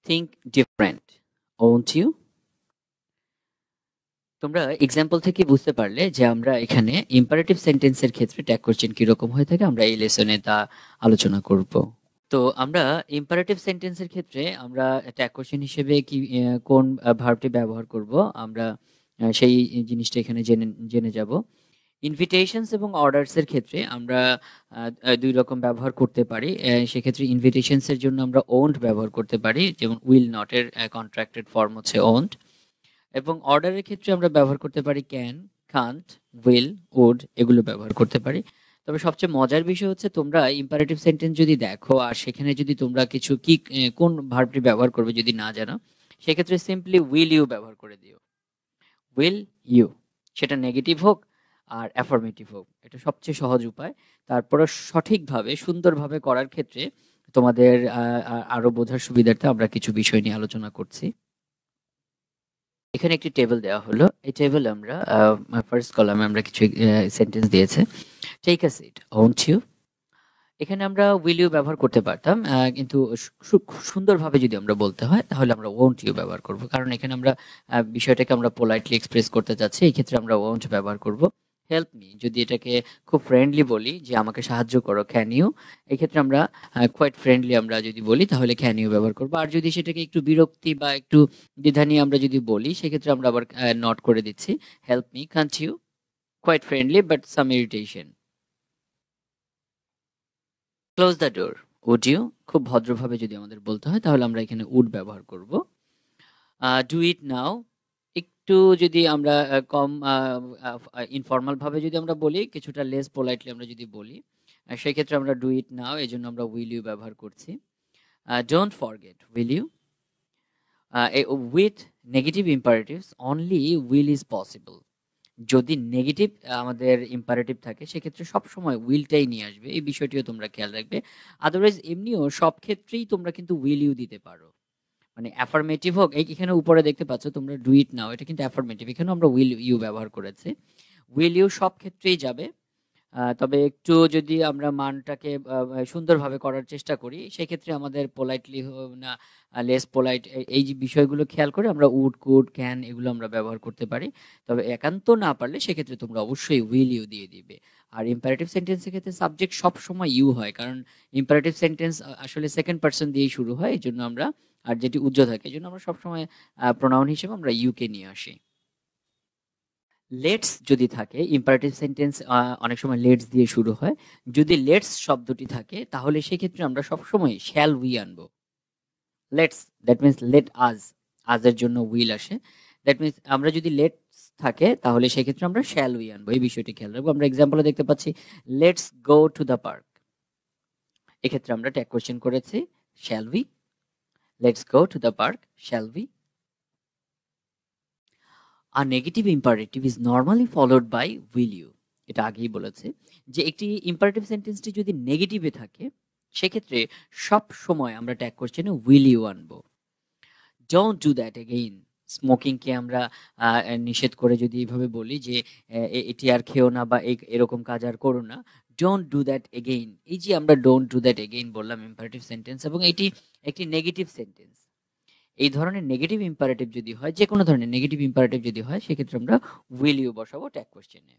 think different, won't you? তোমরা example থেকে বুঝতে পারলে যে আমরা এখানে ইম্পারেটিভ সেন্টেন্সের ক্ষেত্রে ট্যাগ কোশ্চেন কিরকম হয়ে থাকে আমরা এই লেসনে তা আলোচনা করব। তো আমরা ইম্পারেটিভ সেন্টেন্সের ক্ষেত্রে আমরা ট্যাগ কোশ্চেন হিসেবে কি কোন ভার্বটি ব্যবহার করব আমরা সেই জিনিসটা এখানে জেনে যাব। ইনভিটেশনস এবং অর্ডারস এর ক্ষেত্রে আমরা দুই রকম ব্যবহার করতে পারি। সেক্ষেত্রে ইনভিটেশনস এর জন্য আমরা ওন্ট ব্যবহার করতে পারি, যেমন উইল নট এর কন্ট্রাক্টেড ফর্ম হচ্ছে ওন্ট। এবং অর্ডারের ক্ষেত্রে আমরা ব্যবহার করতে পারি ক্যান, কান্ট, উইল, উড, এগুলো ব্যবহার করতে পারি। তবে সবচেয়ে মজার বিষয় হচ্ছে তোমরা ইম্পারেটিভ সেন্টেন্স যদি দেখো আর সেখানে যদি তোমরা কিছু কোন ভার্বটি ব্যবহার করবে যদি না জানো, সেক্ষেত্রে সিম্পলি উইল ইউ ব্যবহার করে দিও। উইল ইউ, সেটা নেগেটিভ হোক আর অ্যাফার্মেটিভ হোক, এটা সবচেয়ে সহজ উপায়। তারপরে সঠিকভাবে সুন্দরভাবে করার ক্ষেত্রে তোমাদের আরো বোঝার সুবিধার্থে আমরা কিছু বিষয় নিয়ে আলোচনা করছি। এখানে একটি টেবিল দেওয়া হলো। এই টেবিলে আমরা ফার্স্ট কলামে আমরা কিছু সেন্টেন্স দিয়েছে। Take a seat, won't you. এখানে আমরা উইল ইউ ব্যবহার করতে পারতাম, কিন্তু সুন্দরভাবে যদি আমরা বলতে হয় তাহলে আমরা ওন্ট ইউ ব্যবহার করব, কারণ এখানে আমরা বিষয়টাকে আমরা পোলাইটলি এক্সপ্রেস করতে চাচ্ছি। এই ক্ষেত্রে আমরা ওন্ট ব্যবহার করব। হেল্প মি, যদি এটাকে খুব ফ্রেন্ডলি বলি যে আমাকে সাহায্য করো, ক্যান ইউ, এই ক্ষেত্রে আমরা কোয়াইট ফ্রেন্ডলি আমরা যদি বলি তাহলে ক্যান ইউ ব্যবহার করবো। আর যদি সেটাকে একটু বিরক্তি বা একটু দ্বিধা নিয়ে আমরা যদি বলি সেক্ষেত্রে আমরা আবার নট করে দিচ্ছি, help me, can't you, quite friendly but some irritation. Close the door, would you, খুব ভদ্রভাবে যদি আমাদের বলতে হয় তাহলে আমরা এখানে উড ব্যবহার করব। ডু ইট নাও, একটু যদি আমরা কম ইনফর্মাল ভাবে যদি আমরা বলি, কিছুটা লেস পোলাইটলি আমরা যদি বলি, সেক্ষেত্রে আমরা ডু ইট নাও, এই জন্য আমরা উইল ইউ ব্যবহার করছি। Don't forget, will you. With negative imperatives only will is possible. যদি নেগেটিভ আমাদের ইম্পারেটিভ থাকে সেক্ষেত্রে সবসময় উইলটাই নিয়ে আসবে, এই বিষয়টিও তোমরা খেয়াল রাখবে। আদারওয়াইজ এমনিও সব ক্ষেত্রেই তোমরা কিন্তু উইল ইউ দিতে পারো, মানে অ্যাফার্মেটিভ হোক। এখানে উপরে দেখতে পাচ্ছ তোমরা ডু ইট নাও, এটা কিন্তু অ্যাফার্মেটিভ, এখানে আমরা উইল ইউ ব্যবহার করেছি। উইল ইউ সব ক্ষেত্রেই যাবে, তবে একটু যদি আমরা মানটাকে সুন্দরভাবে করার চেষ্টা করি সেক্ষেত্রে আমাদের পোলাইটলি না লেস পোলাইট, এই যে বিষয়গুলো খেয়াল করে আমরা উড, কুড, ক্যান এগুলো আমরা ব্যবহার করতে পারি। তবে একান্ত না পারলে সেক্ষেত্রে তোমরা অবশ্যই উইল ইউ দিয়ে দিবে। আর ইম্পারেটিভ সেন্টেন্সের ক্ষেত্রে সাবজেক্ট সবসময় ইউ হয়, কারণ ইম্পারেটিভ সেন্টেন্স আসলে সেকেন্ড পার্সন দিয়েই শুরু হয়, এই জন্য আমরা, আর যেটি উজ্জ্ব থাকে এই জন্য আমরা সবসময় প্রোনাউন হিসেবে আমরা ইউকে নিয়ে আসি। লেটস যদি থাকে, ইম্পারেটিভ সেন্টেন্স অনেক সময় লেটস দিয়ে শুরু হয়, যদি লেটস শব্দটি থাকে তাহলে সেক্ষেত্রে আমরা সবসময় শ্যাল উই আনবো। লেটস, দ্যাট মিনস লেট আজ, আজের জন্য উইল আসে। দ্যাট মিনস আমরা যদি লেটস থাকে তাহলে সেক্ষেত্রে আমরা শ্যাল উই আনবো, এই বিষয়টি খেয়াল রাখবো। আমরা এক্সাম্পলে দেখতে পাচ্ছি let's go to the park, এক্ষেত্রে আমরা ট্যাগ কোশ্চেন করেছি shall we. Let's go to the park, shall we. A negative imperative is normally followed by will you, এটা আগেই বলেছে যে একটি ইম্পারেটিভ সেন্টেন্সটি যদি নেগেটিভে থাকে সেক্ষেত্রে সব সময় আমরা ট্যাগ কোশ্চেনে উইল ইউ আনবো। ডোন্ট ডু দ্যাট এগেইন, স্মোকিংকে আমরা নিষেধ করে যদি এইভাবে বলি যে এটি আর খেও না বা এরকম কাজ আর করো না, ডোন্ট ডু দ্যাট এগেইন, এই যে আমরা ডোন্ট ডু দ্যাট এগেইন বললাম ইম্পারেটিভ সেন্টেন্স, এবং এটি একটি নেগেটিভ সেন্টেন্স। এই ধরনের নেগেটিভ ইম্পারেটিভ যদি হয়, যে কোনো ধরনের নেগেটিভ ইম্পারেটিভ যদি হয় সেক্ষেত্রে আমরা উইল ইউ বসাবো ট্যাগ কোশ্চেনে।